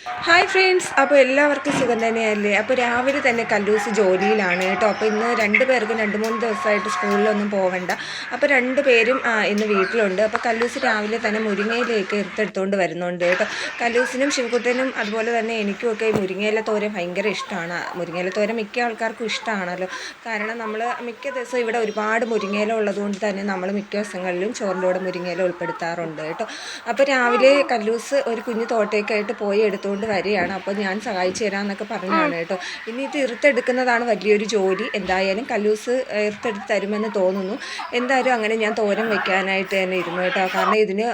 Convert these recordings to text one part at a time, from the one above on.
Hi friends, അപ്പോൾ എല്ലാവർക്കും സുഖം തന്നെയല്ലേ? അപ്പോൾ രാവിലെ തന്നെ കല്ലൂസ് ജോലിയിലാണ് കേട്ടോ. അപ്പോൾ ഇന്ന് രണ്ട് പേർക്കും 2-3 ദിവസമായിട്ട് സ്കൂളിലൊന്നും പോകണ്ട. അപ്പോൾ 2 പേരും ഇന്ന് വീട്ടിലുണ്ട്. അപ്പോൾ കല്ലൂസ് രാവിലെ തന്നെ മുരിങ്ങയിലേക്ക് എടുത്തെടുത്തുകൊണ്ട് വരുന്നുണ്ട് കേട്ടോ. കല്ലൂസിനും ശിവകുട്ടനും അതുപോലെ തന്നെ എനിക്കുമൊക്കെ ഈ മുരിങ്ങയില തോരൻ ഭയങ്കര ഇഷ്ടമാണ്. മുരിങ്ങയില തോരൻ മിക്ക ആൾക്കാർക്കും ഇഷ്ടമാണല്ലോ. കാരണം നമ്മൾ മിക്ക ദിവസവും ഇവിടെ ഒരുപാട് മുരിങ്ങയില ഉള്ളതുകൊണ്ട് തന്നെ നമ്മൾ മിക്ക ദിവസങ്ങളിലും ചോറിൻ്റെ കൂടെ മുരിങ്ങയില ഉൾപ്പെടുത്താറുണ്ട് കേട്ടോ. അപ്പോൾ രാവിലെ കല്ലൂസ് ഒരു കുഞ്ഞു തോട്ടേക്കായിട്ട് പോയി എടുത്തുകൊണ്ട് വരികയാണ്. അപ്പോൾ ഞാൻ സഹായിച്ചു തരാമെന്നൊക്കെ പറഞ്ഞാണ് കേട്ടോ. ഇനി ഇത് ഇറുത്തെടുക്കുന്നതാണ് വലിയൊരു ജോലി. എന്തായാലും കല്ലൂസ് ഇറുത്തെടുത്ത് തരുമെന്ന് തോന്നുന്നു. എന്തായാലും അങ്ങനെ ഞാൻ തോരൻ വെക്കാനായിട്ട് തന്നെ ഇരുന്നു കേട്ടോ. കാരണം ഇതിന്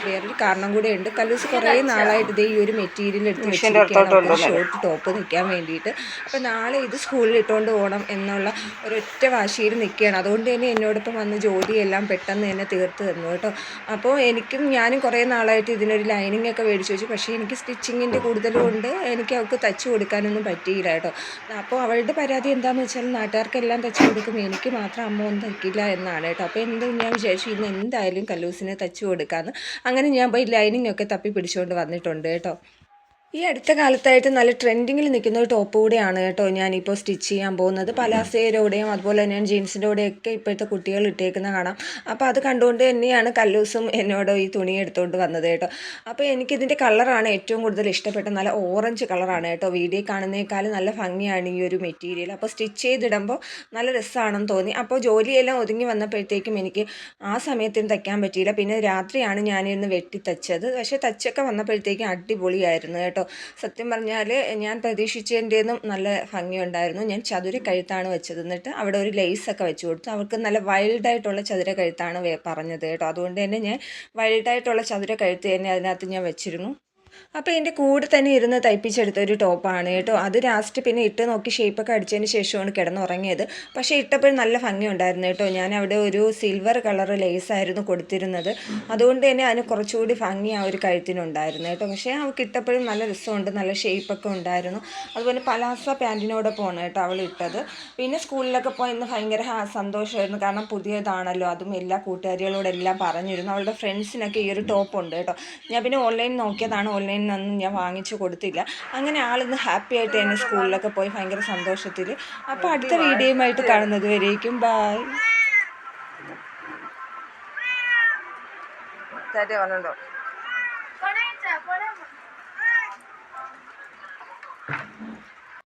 വേറൊരു കാരണം കൂടെ ഉണ്ട്. കല്ലൂസ് കുറേ നാളായിട്ട് ഇതേ ഈ ഒരു മെറ്റീരിയൽ എടുത്ത് വെച്ചിരിക്കുകയാണ്, ഷോർട്ട് ടോപ്പ് നിൽക്കാൻ വേണ്ടിയിട്ട്. അപ്പോൾ നാളെ ഇത് സ്കൂളിൽ ഇട്ടുകൊണ്ട് പോകണം എന്നുള്ള ഒരൊറ്റ വാശിയിൽ നിൽക്കുകയാണ്. അതുകൊണ്ട് തന്നെ എന്നോടൊപ്പം വന്ന് ജോലിയെല്ലാം പെട്ടെന്ന് തന്നെ തീർത്ത് തന്നു കേട്ടോ. അപ്പോൾ ഞാനും കുറേ നാളായിട്ട് ഇതിനൊരു ലൈനിങ് ഒക്കെ മേടിച്ച് വെച്ചു. പക്ഷേ എനിക്ക് സ്റ്റിച്ചിങ്ങിൻ്റെ കൂടുതലും കൊണ്ട് എനിക്ക് അവൾക്ക് തയ്ച്ച് കൊടുക്കാനൊന്നും പറ്റിയില്ല കേട്ടോ. അപ്പോൾ അവളുടെ പരാതി എന്താണെന്ന് വെച്ചാൽ നാട്ടുകാർക്കെല്ലാം തയ്ച്ച് കൊടുക്കും, എനിക്ക് മാത്രം അമ്മ ഒന്നും തയ്ക്കില്ല എന്നാണ് കേട്ടോ. അപ്പോൾ ഞാൻ വിചാരിച്ചു ഇന്ന് എന്തായാലും കല്ലൂസിനെ തയ്ച്ച് കൊടുക്കാമെന്ന്. അങ്ങനെ ഞാൻ പോയി ലൈനിങ് ഒക്കെ തപ്പി പിടിച്ചുകൊണ്ട് വന്നിട്ടുണ്ട് കേട്ടോ. ഈ അടുത്ത കാലത്തായിട്ട് നല്ല ട്രെൻഡിങ്ങിൽ നിൽക്കുന്ന ഒരു ടോപ്പ് കൂടെയാണ് കേട്ടോ ഞാനിപ്പോൾ സ്റ്റിച്ച് ചെയ്യാൻ പോകുന്നത്. പലാസയോടെയും അതുപോലെ തന്നെ ജീൻസിൻ്റെ കൂടെയൊക്കെ ഇപ്പോഴത്തെ കുട്ടികൾ ഇട്ടേക്കുന്ന കാണാം. അപ്പോൾ അത് കണ്ടുകൊണ്ട് തന്നെയാണ് കല്ലൂസും എന്നോട് ഈ തുണി എടുത്തുകൊണ്ട് വന്നത് കേട്ടോ. അപ്പോൾ എനിക്കിതിൻ്റെ കളറാണ് ഏറ്റവും കൂടുതൽ ഇഷ്ടപ്പെട്ടത്. നല്ല ഓറഞ്ച് കളറാണ് കേട്ടോ. വീഡിയോ കാണുന്നതിനേക്കാളും നല്ല ഭംഗിയാണ് ഈ ഒരു മെറ്റീരിയൽ. അപ്പോൾ സ്റ്റിച്ച് ചെയ്തിടുമ്പോൾ നല്ല രസമാണെന്ന് തോന്നി. അപ്പോൾ ജോലിയെല്ലാം ഒതുങ്ങി വന്നപ്പോഴത്തേക്കും എനിക്ക് ആ സമയത്തിന് തയ്ക്കാൻ പറ്റിയില്ല. പിന്നെ രാത്രിയാണ് ഞാനിരുന്ന് വെട്ടി തയ്ച്ചത്. പക്ഷേ തയ്ച്ചൊക്കെ വന്നപ്പോഴത്തേക്കും അടിപൊളിയായിരുന്നു കേട്ടോ. സത്യം പറഞ്ഞാൽ ഞാൻ പ്രതീക്ഷിച്ചതിൻ്റെന്നും നല്ല ഭംഗിയുണ്ടായിരുന്നു. ഞാൻ ചതുര കഴുത്താണ് വെച്ചത്. എന്നിട്ട് അവിടെ ഒരു ലേസൊക്കെ വെച്ച് കൊടുത്തു. അവർക്ക് നല്ല വൈൽഡായിട്ടുള്ള ചതുര കഴുത്താണ് പറഞ്ഞത് കേട്ടോ. അതുകൊണ്ട് തന്നെ ഞാൻ വൈൽഡായിട്ടുള്ള ചതുര കഴുത്ത് തന്നെ അതിനകത്ത് ഞാൻ വെച്ചിരുന്നു. അപ്പോൾ എൻ്റെ കൂടെ തന്നെ ഇരുന്ന് തയ്പ്പിച്ചെടുത്ത ഒരു ടോപ്പാണ് കേട്ടോ. അത് ലാസ്റ്റ് പിന്നെ ഇട്ട് നോക്കി ഷേപ്പൊക്കെ അടിച്ചതിന് ശേഷമാണ് കിടന്നുറങ്ങിയത്. പക്ഷേ ഇട്ടപ്പോഴും നല്ല ഭംഗി ഉണ്ടായിരുന്നു കേട്ടോ. ഞാൻ അവിടെ ഒരു സിൽവർ കളർ ലേസായിരുന്നു കൊടുത്തിരുന്നത്. അതുകൊണ്ട് തന്നെ അതിന് കുറച്ചുകൂടി ഭംഗി ആ ഒരു കഴുത്തിനുണ്ടായിരുന്നു കേട്ടോ. പക്ഷേ അവൾക്ക് ഇട്ടപ്പോഴും നല്ല രസമുണ്ട്, നല്ല ഷേപ്പൊക്കെ ഉണ്ടായിരുന്നു. അതുപോലെ പലാസ പാൻറ്റിനോടൊപ്പമാണ് കേട്ടോ അവൾ ഇട്ടത്. പിന്നെ സ്കൂളിലൊക്കെ പോയി ഇന്ന് ഭയങ്കര സന്തോഷമായിരുന്നു. കാരണം പുതിയതാണല്ലോ. അതും എല്ലാ കൂട്ടുകാരികളോടെല്ലാം പറഞ്ഞിരുന്നു. അവളുടെ ഫ്രണ്ട്സിനൊക്കെ ഈ ഒരു ടോപ്പ് ഉണ്ട് കേട്ടോ. ഞാൻ പിന്നെ ഓൺലൈൻ നോക്കിയതാണ്, ഓൺലൈനിൽ നിന്നൊന്നും ഞാൻ വാങ്ങിച്ചു കൊടുത്തില്ല. അങ്ങനെ ആളിന്ന് ഹാപ്പി ആയിട്ട് തന്നെ സ്കൂളിലൊക്കെ പോയി ഭയങ്കര സന്തോഷത്തിൽ. അപ്പോൾ അടുത്ത വീഡിയോയുമായിട്ട് കാണുന്നത് വരേക്കും ബായ്.